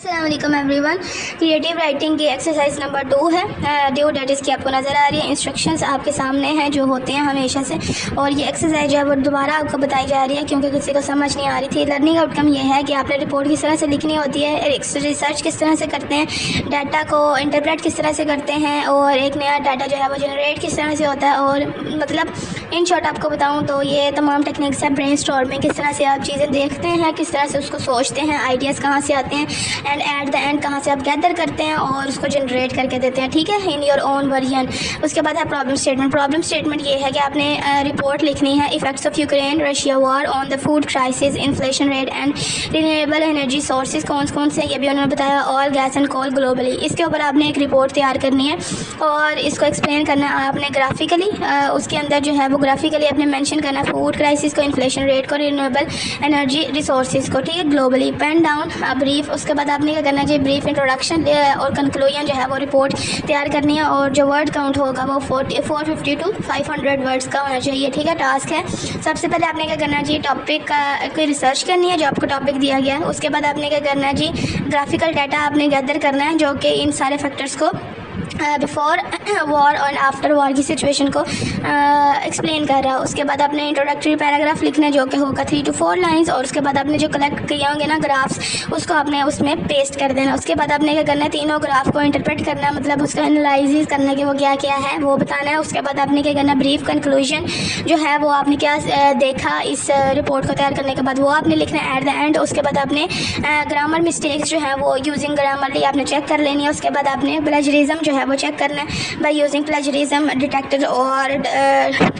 अस्सलाम वालेकुम everyone. Creative writing की एक्सरसाइज नंबर 2 है। ड्यू डेट इसकी आपको नज़र आ रही है। इंस्ट्रक्शंस आपके सामने हैं जो होते हैं हमेशा से, और ये एक्सरसाइज जो है वो दोबारा आपको बताई जा रही है क्योंकि किसी को समझ नहीं आ रही थी। लर्निंग आउटकम ये है कि आपने रिपोर्ट किस तरह से लिखनी होती है, रिसर्च किस तरह से करते हैं, डाटा को इंटरप्रेट किस तरह से करते हैं, और एक नया डाटा जो है वो जनरेट किस तरह से होता है। और मतलब इन शॉर्ट आपको बताऊँ तो ये तमाम टेक्निक्स है। ब्रेन स्टॉर्मिंग किस तरह से आप चीज़ें देखते हैं, किस तरह से उसको सोचते हैं, आइडियाज़ कहाँ से आते हैं, एंड एट द एंड कहाँ से आप गैदर करते हैं और उसको जनरेट करके देते हैं, ठीक है, इन योर ओन वर्जन। उसके बाद है प्रॉब्लम स्टेटमेंट। प्रॉब्लम स्टेटमेंट ये है कि आपने रिपोर्ट लिखनी है, effects of Ukraine Russia war on the food crisis, inflation rate and renewable energy sources कौन कौन से, ये भी उन्होंने बताया, oil gas and coal globally. इसके ऊपर आपने एक रिपोर्ट तैयार करनी है और इसको एक्सप्लेन करना है आपने ग्राफिकली। उसके अंदर जो है वो ग्राफिकली आपने मेंशन करना है फूड क्राइसिस को, इन्फ्लेशन रेट को, रिन्यूएबल एनर्जी रिसोर्सेज को, ठीक है, ग्लोबली। Pen down brief. उसके बाद आपने क्या करना चाहिए, ब्रीफ इंट्रोडक्शन और कंक्लूजन जो है वो रिपोर्ट तैयार करनी है, और जो वर्ड काउंट होगा वो 450 to 500 वर्ड्स का होना चाहिए, ठीक है। टास्क है, सबसे पहले आपने क्या करना चाहिए, टॉपिक की रिसर्च करनी है जो आपको टॉपिक दिया गया है। उसके बाद आपने क्या करना है जी, ग्राफिकल डाटा आपने गैदर करना है जो कि इन सारे फैक्टर्स को बिफोर वॉर और आफ्टर वॉर की सिचुएशन को एक्सप्लेन कर रहा है। उसके बाद आपने इंट्रोडक्टरी पैराग्राफ लिखना है जो कि होगा 3 to 4 लाइंस, और उसके बाद आपने जो कलेक्ट किए होंगे ना ग्राफ्स, उसको आपने उसमें पेस्ट कर देना। उसके बाद आपने क्या करना है, तीनों ग्राफ को इंटरप्रेट करना है, मतलब उसका एनालिसिस करना कि वो क्या क्या है वो बताना है। उसके बाद आपने क्या करना है, ब्रीफ कंक्लूजन जो है वो आपने क्या देखा इस रिपोर्ट को तैयार करने के बाद वो आपने लिखना है एट द एंड। उसके बाद आपने ग्रामर मिस्टेक्स जो है वो यूजिंग ग्रामरली आपने चेक कर लेनी है। उसके बाद आपने प्लेजरिज्म जो है वो चेक करना है बाय यूजिंग प्लेजरिज्म डिटेक्टर और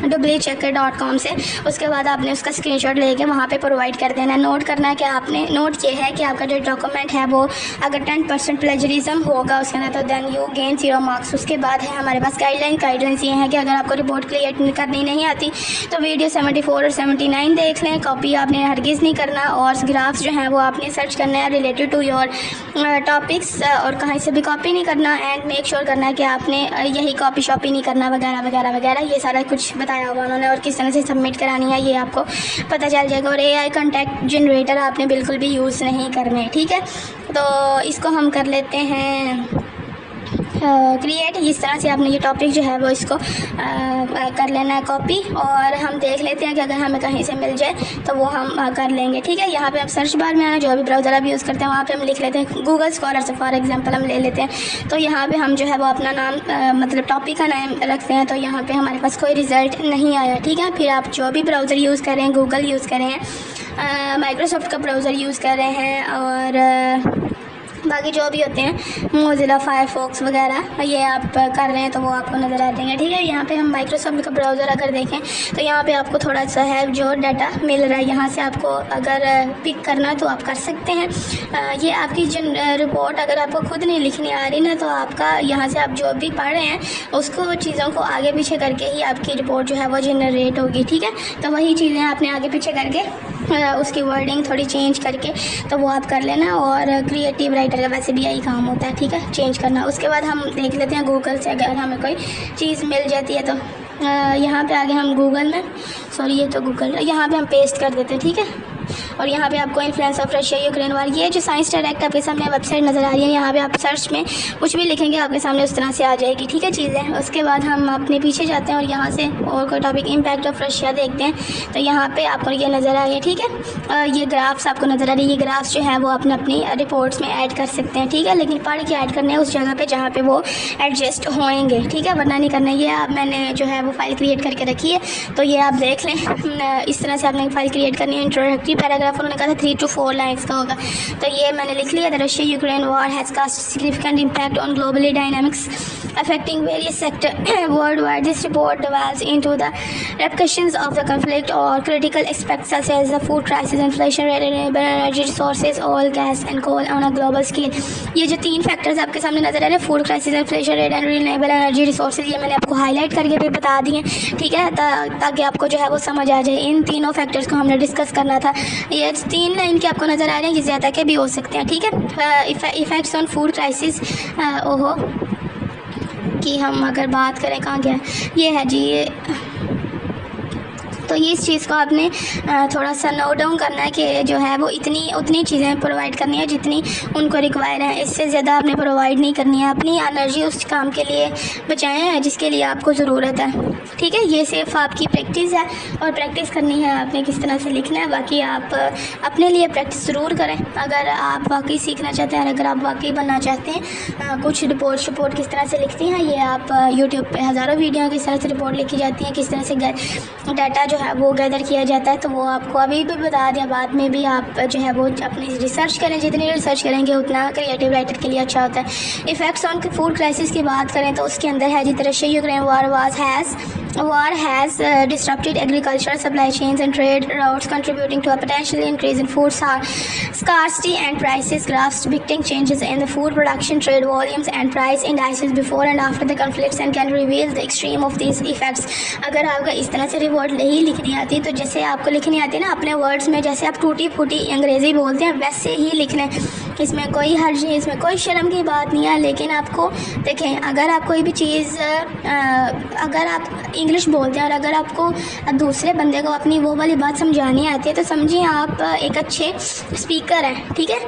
doublechecker.com से। उसके बाद आपने उसका स्क्रीनशॉट लेके वहाँ पे प्रोवाइड कर देना है। नोट करना है कि आपने नोट ये है कि आपका जो डॉक्यूमेंट है वो अगर 10% प्लेजरिज्म होगा उसके अंदर तो देन यू गेन 0 मार्क्स। उसके बाद है हमारे पास गाइडलाइंस ये है कि अगर आपको रिपोर्ट क्लियर करनी नहीं आती तो वीडियो 74 और 79 देख लें, कॉपी आपने हरगिज़ नहीं करना, और ग्राफ्स जो हैं वो आपने सर्च करना है रिलेटेड टू योर टॉपिक्स, और कहीं से भी कॉपी नहीं करना, एंड मेक श्योर करना है कि आपने यही कॉपी शॉपी नहीं करना वगैरह वगैरह वगैरह। ये सारा कुछ बताया हुआ उन्होंने, और किस तरह से सबमिट करानी है ये आपको पता चल जाएगा। और AI कंटेंट जनरेटर आपने बिल्कुल भी यूज़ नहीं करने, ठीक है। तो इसको हम कर लेते हैं क्रिएट। इस तरह से आपने ये टॉपिक जो है वो इसको कर लेना है कॉपी, और हम देख लेते हैं कि अगर हमें कहीं से मिल जाए तो वो हम कर लेंगे, ठीक है। यहाँ पे हम सर्च बार में आना, जो भी ब्राउज़र आप यूज़ करते हैं वहाँ पे हम लिख लेते हैं गूगल स्कॉलर से फॉर एग्जांपल हम ले लेते हैं। तो यहाँ पे हम जो है वो अपना नाम मतलब टॉपिक का नाम रखते हैं, तो यहाँ पर हमारे पास कोई रिज़ल्ट नहीं आया, ठीक है। फिर आप जो भी ब्राउज़र यूज़ कर रहे हैं, गूगल यूज़ कर रहे हैं, माइक्रोसॉफ्ट का ब्राउज़र यूज़ कर रहे हैं, और बाकी जो भी होते हैं मोज़िला फायरफॉक्स वगैरह ये आप कर रहे हैं तो वो आपको नज़र आ जाएंगे, ठीक है। यहाँ पे हम माइक्रोसॉफ्ट का ब्राउज़र अगर देखें तो यहाँ पे आपको थोड़ा सा है जो डाटा मिल रहा है, यहाँ से आपको अगर पिक करना तो आप कर सकते हैं। ये आपकी जो रिपोर्ट अगर आपको खुद नहीं लिखनी आ रही ना, तो आपका यहाँ से आप जो भी पढ़ रहे हैं उसको चीज़ों को आगे पीछे करके ही आपकी रिपोर्ट जो है वो जनरेट होगी, ठीक है। तो वही चीज़ें आपने आगे पीछे करके उसकी वर्डिंग थोड़ी चेंज करके तो वो आप कर लेना, और क्रिएटिव राइटर का वैसे भी यही काम होता है, ठीक है, चेंज करना। उसके बाद हम देख लेते हैं गूगल से अगर हमें कोई चीज़ मिल जाती है तो यहाँ पे आगे हम गूगल में, सॉरी ये तो गूगल, यहाँ पे हम पेस्ट कर देते हैं, ठीक है। और यहाँ पे आपको इन्फ्लुएंस ऑफ रशिया यूक्रेन वार, ये जो साइंस डायरेक्ट आपके सामने वेबसाइट नज़र आ रही है, यहाँ पे आप सर्च में कुछ भी लिखेंगे आपके सामने उस तरह से आ जाएगी, ठीक है चीज़ें। उसके बाद हम अपने पीछे जाते हैं और यहाँ से और कोई टॉपिक इम्पैक्ट ऑफ रशिया देखते हैं, तो यहाँ पे आपको ये नज़र आ रही है, ठीक है। ये ग्राफ्स आपको नज़र आ रही है, ये ग्राफ्स जो है वो अपने अपनी रिपोर्ट्स में ऐड कर सकते हैं, ठीक है, लेकिन पढ़ के ऐड करने हैं उस जगह पर जहाँ पर वो एडजस्ट होएंगे, ठीक है, वरना नहीं करना। ये आप मैंने जो है वो फाइल क्रिएट करके रखी है, तो ये आप देख लें। इस तरह से आपने फाइल क्रिएट करनी है। इंट्रोडक्टरी पैराग्राफ उन्होंने कहा था 3 to 4 लाइन्स का होगा, तो ये मैंने लिख लिया। The Russia Ukraine war has cast significant impact on globally dynamics affecting various sectors worldwide. This report delves into the repercussions of the conflict or critical aspects such as the food crisis, inflation rate, renewable energy resources, oil, gas and coal on a global scale. ये जो 3 factors आपके सामने नजर आ रहे हैं, food crisis, inflation rate and renewable energy resources, ये मैंने आपको हाईलाइट करके भी बता दिए, ठीक है, ताकि आपको जो है वो समझ आ जाए। इन तीनों फैक्टर्स को हमने डिस्कस करना था। ये 3 लाइन के आपको नज़र आ रहे हैं, ये ज़्यादा के भी हो सकते हैं, ठीक है। इफ़ेक्ट्स ऑन फूड क्राइसिस, ओहो की हम अगर बात करें कहाँ गया, ये है जी, ये तो ये इस चीज़ को आपने थोड़ा सा नोट डाउन करना है कि जो है वो उतनी चीज़ें प्रोवाइड करनी है जितनी उनको रिक्वायर है, इससे ज़्यादा आपने प्रोवाइड नहीं करनी है। अपनी एनर्जी उस काम के लिए बचाएं जिसके लिए आपको ज़रूरत है, ठीक है। ये सिर्फ आपकी प्रैक्टिस है और प्रैक्टिस करनी है आपने किस तरह से लिखना है। बाकी आप अपने लिए प्रैक्टिस ज़रूर करें अगर आप वाकई सीखना चाहते हैं और अगर आप वाकई बनना चाहते हैं। कुछ रिपोर्ट किस तरह से लिखती हैं ये आप यूट्यूब पे हज़ारों वीडियो किस तरह से रिपोर्ट लिखी जाती हैं, किस तरह से डाटा जो है वो गैदर किया जाता है, तो वो आपको अभी भी बता दिया। बाद में भी आप जो है वो अपनी रिसर्च करें, जितनी रिसर्च करेंगे उतना क्रिएटिव राइटर के लिए अच्छा होता है। इफ़ेक्ट्स ऑन फूड क्राइसिस की बात करें तो उसके अंदर है जितना Russia Ukraine war has disrupted agricultural supply chains and trade routes, contributing to a potential increase in food scarcity and prices. Graphs depicting changes in the food production, trade volumes and price indices before and after the conflicts and can reveal the extreme of these effects. अगर आपका इस तरह से report नहीं लिखनी आती तो जैसे आपको लिखनी आती है ना अपने वर्ड्स में, जैसे आप टूटी फूटी अंग्रेज़ी बोलते हैं वैसे ही लिख लें। इसमें कोई हर्ज नहीं, इसमें कोई शर्म की बात नहीं है। लेकिन आपको देखें, अगर आप कोई भी चीज़ अगर आप इंग्लिश बोलते हैं और अगर आपको दूसरे बंदे को अपनी वो वाली बात समझानी आती है तो समझिए आप एक अच्छे स्पीकर हैं, ठीक है,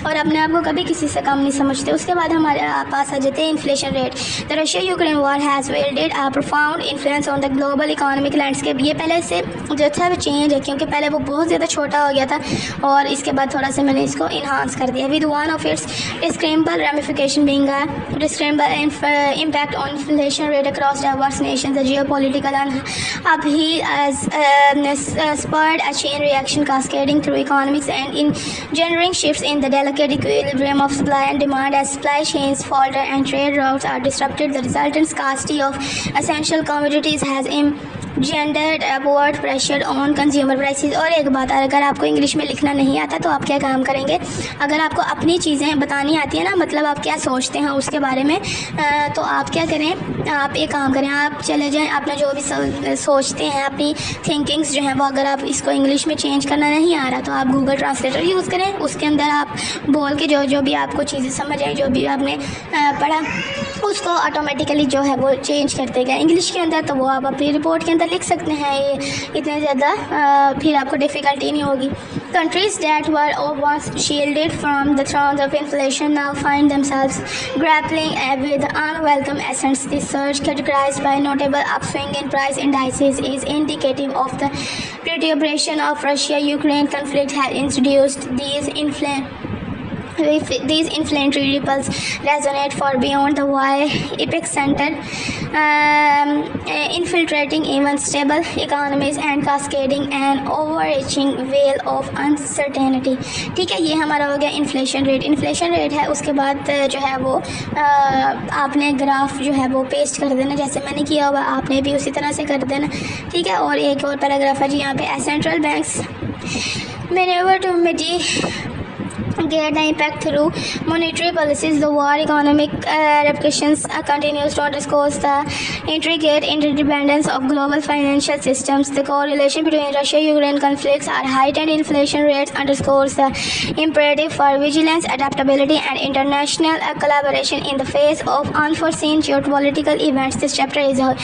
और अपने आप को कभी किसी से कम नहीं समझते। उसके बाद हमारे पास आ जाते हैं inflation rate. The Russia Ukraine war has wielded a profound influence on the global economic landscape। ये पहले से जो था वो चेंज है क्योंकि पहले वो बहुत ज़्यादा छोटा हो गया था और इसके बाद थोड़ा सा मैंने इसको इन्हांस कर दिया। With one of its discernible ramification being a discernible impact on inflation rate across diverse nations. The geopolitical upheaval has spurred a chain reaction cascading through economics and engendering shifts in the delicate equilibrium of supply and demand. As supply chains falter and trade routes are disrupted, the resultant scarcity of essential commodities has engendered upward pressure on consumer prices। और एक बात, अगर आपको English में लिखना नहीं आता तो आप क्या काम करेंगे, अगर आपको अपनी चीज़ें बतानी आती है ना, मतलब आप क्या सोचते हैं उसके बारे में, तो आप क्या करें, आप एक काम करें, आप चले जाएं अपना जो भी सोचते हैं अपनी थिंकिंग्स जो हैं वो, अगर आप इसको इंग्लिश में चेंज करना नहीं आ रहा तो आप गूगल ट्रांसलेटर यूज़ करें। उसके अंदर आप बोल के जो भी आपको चीज़ें समझ आई, जो भी आपने पढ़ा उसको ऑटोमेटिकली जो है वो चेंज कर देगा इंग्लिश के अंदर, तो वो आप अपनी रिपोर्ट के अंदर लिख सकते हैं। ये इतने ज़्यादा फिर आपको डिफ़िकल्टी नहीं होगी। Countries that were once shielded from the throes of inflation now find themselves grappling with unwelcome ascents. This surge, categorized by notable upswing in price indices, is indicative of the deterioration of Russia-Ukraine conflict has introduced these inflationary ripples resonate far beyond the epicenter, infiltrating even stable economies and cascading an overarching veil of uncertainty। ठीक है, ये हमारा हो गया inflation rate. Inflation rate है, उसके बाद जो है वो आपने ग्राफ जो है वो पेस्ट कर देना, जैसे मैंने किया हुआ आपने भी उसी तरह से कर देना, ठीक है। और एक और पैराग्राफ है जी यहाँ पे, central banks maneuver to mitigate the impact through monetary policies. The war economic repercussions continues to underscore the intricate interdependence of global financial systems. The correlation between Russia-Ukraine conflicts are heightened inflation rates underscores the imperative for vigilance, adaptability, and international collaboration in the face of unforeseen geopolitical events. This chapter is a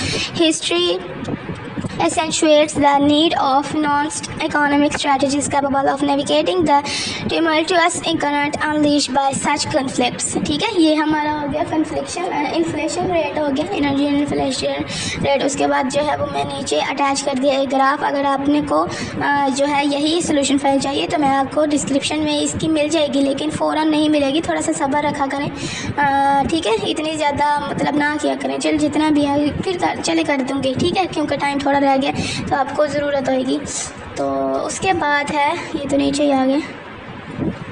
history accentuates the need of nuanced economic strategies capable of navigating the tumultuous current unleashed by such conflicts। ठीक है, ये हमारा हो गया inflation rate हो गया, energy inflation rate. उसके बाद जो है वो मैं नीचे अटैच कर दिया एक ग्राफ। अगर आपने को जो है यही सोल्यूशन फाइल चाहिए तो मैं आपको डिस्क्रिप्शन में इसकी मिल जाएगी, लेकिन फ़ौरन नहीं मिलेगी, थोड़ा सा सब्र रखा करें, ठीक है। इतनी ज़्यादा मतलब ना किया करें, चल जितना भी है फिर चले कर दूँगी, ठीक है, क्योंकि टाइम थोड़ा रह गया तो आपको ज़रूरत होगी। तो उसके बाद है ये तो नीचे ही आ गया।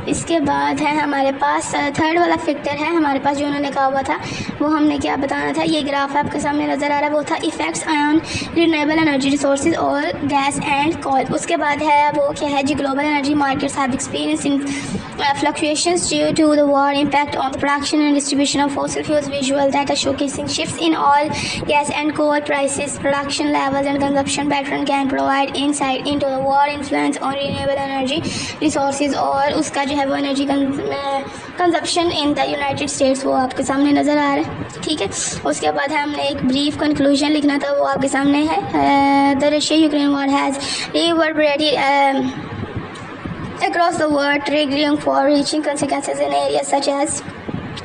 इसके बाद है हमारे पास थर्ड वाला फैक्टर है हमारे पास जो उन्होंने कहा हुआ था, वो हमने क्या बताना था, ये ग्राफ आपके सामने नज़र आ रहा है, वो था effects on renewable energy resources और गैस एंड कोल। उसके बाद है वो क्या है जी, global energy markets have experience in fluctuations due to the war, impact on the production and distribution of fossil fuels. Visual data showcasing shifts in oil, gas and coal prices, production levels and consumption pattern can provide insight into the war influence on renewable energy resources। और उसका जो जो है वो energy consumption in the United states वो आपके सामने नज़र आ रहा है, ठीक है। उसके बाद हमने एक ब्रीफ कंक्लूजन लिखना था, वो आपके सामने है। The Russia Ukraine war has reverberated across the world, triggering far-reaching consequences in areas such as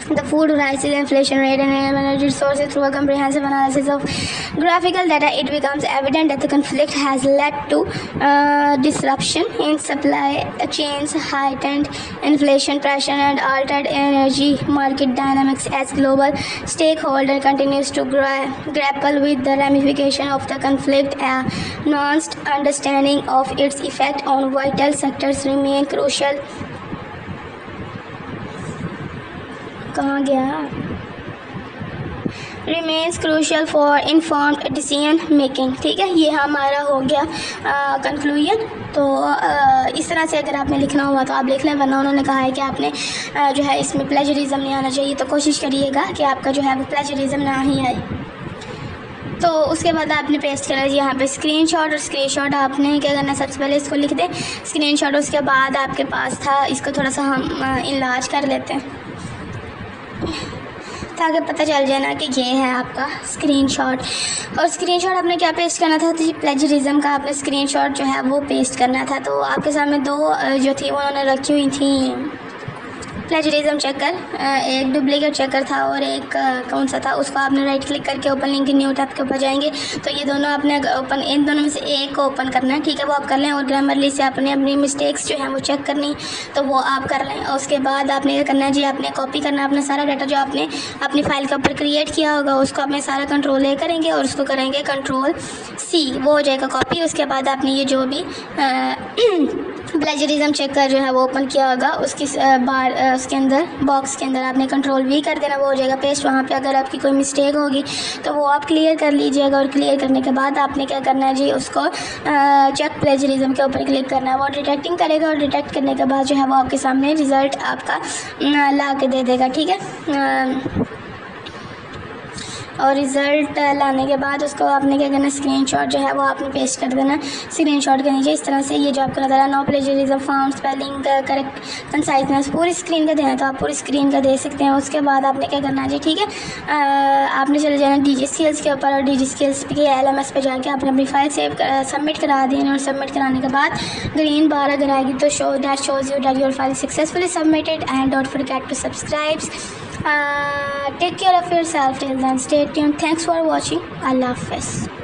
the food prices, inflation rate, and energy resources. Through a comprehensive analysis of graphical data, it becomes evident that the conflict has led to disruption in supply chains, heightened inflation pressure, and altered energy market dynamics as global stakeholder continues to grapple with the ramification of the conflict. A nuanced understanding of its effect on vital sectors remain crucial. कहाँ गया? Remains crucial for informed decision making, ठीक है। ये हमारा हो गया conclusion. तो इस तरह से अगर आपने लिखना हुआ तो आप लिख लें, वरना उन्होंने कहा है कि आपने जो है इसमें प्लेजरिज्म नहीं आना चाहिए, तो कोशिश करिएगा कि आपका जो है वो प्लेजरिज्म ना ही आए। तो उसके बाद आपने पेस्ट करना है यहाँ पे स्क्रीनशॉट, और स्क्रीनशॉट आपने क्या करना है, सबसे पहले इसको लिख दें स्क्रीनशॉट। उसके बाद आपके पास था, इसको थोड़ा सा हम इलाज कर लेते हैं ताकि पता चल जाए ना कि ये है आपका स्क्रीनशॉट। और स्क्रीनशॉट आपने क्या पेस्ट करना था, तो प्लेजरिज्म का आपने स्क्रीनशॉट जो है वो पेस्ट करना था। तो आपके सामने दो जो थी वो उन्होंने रखी हुई थी प्लेजरिज्म चेकर, एक डुप्लीकेट चेकर था और एक कौन सा था, उसको आपने राइट क्लिक करके ओपन लिंक न्यू टैब के ऊपर जाएंगे। तो ये दोनों आपने ओपन, इन दोनों में से एक को ओपन करना है, ठीक है, वो आप कर लें। और ग्रामरली से आपने अपनी मिस्टेक्स जो हैं वो चेक करनी, तो वो आप कर लें। और उसके बाद आपने क्या करना है जी, आपने कॉपी करना है अपना सारा डाटा जो आपने अपनी फाइल के ऊपर क्रिएट किया होगा, उसको अपने सारा कंट्रोल ए करेंगे और उसको करेंगे कंट्रोल सी, वो हो जाएगा कॉपी। उसके बाद आपने ये जो भी प्लेजरिज्म चेकर जो है वो ओपन किया होगा, उसकी बार उसके अंदर बॉक्स के अंदर आपने कंट्रोल वी कर देना, वो हो जाएगा पेस्ट। वहाँ पे अगर आपकी कोई मिस्टेक होगी तो वो आप क्लियर कर लीजिएगा, और क्लियर करने के बाद आपने क्या करना है जी, उसको चेक प्लेजरिज्म के ऊपर क्लिक करना है, वो डिटेक्टिंग करेगा, और डिटेक्ट करने के बाद जो है वो आपके सामने रिज़ल्ट आपका ला के दे देगा, ठीक है। और रिज़ल्ट लाने के बाद उसको आपने क्या करना है, स्क्रीनशॉट जो है वो आपने पेस्ट कर देना स्क्रीनशॉट के नीचे। इस तरह से ये जो आपको नज़र आ no plagiarism found, spelling correct, conciseness, पूरी स्क्रीन का देना है तो आप पूरी स्क्रीन का दे सकते हैं। उसके बाद आपने क्या करना है जी, ठीक है, आपने चले जाना डीजी स्किल्स के ऊपर, और डीजी स्किल्स के LMS पे जाके आपने अपनी फाइल सेव सबमिट करा देनी, और सबमिट कराने के बाद ग्रीन बार अगर आएगी तो show that shows you that your file successfully submitted, and don't forget to subscribe. Take care of yourself till then. Stay tuned. Thanks for watching. Allah Hafiz.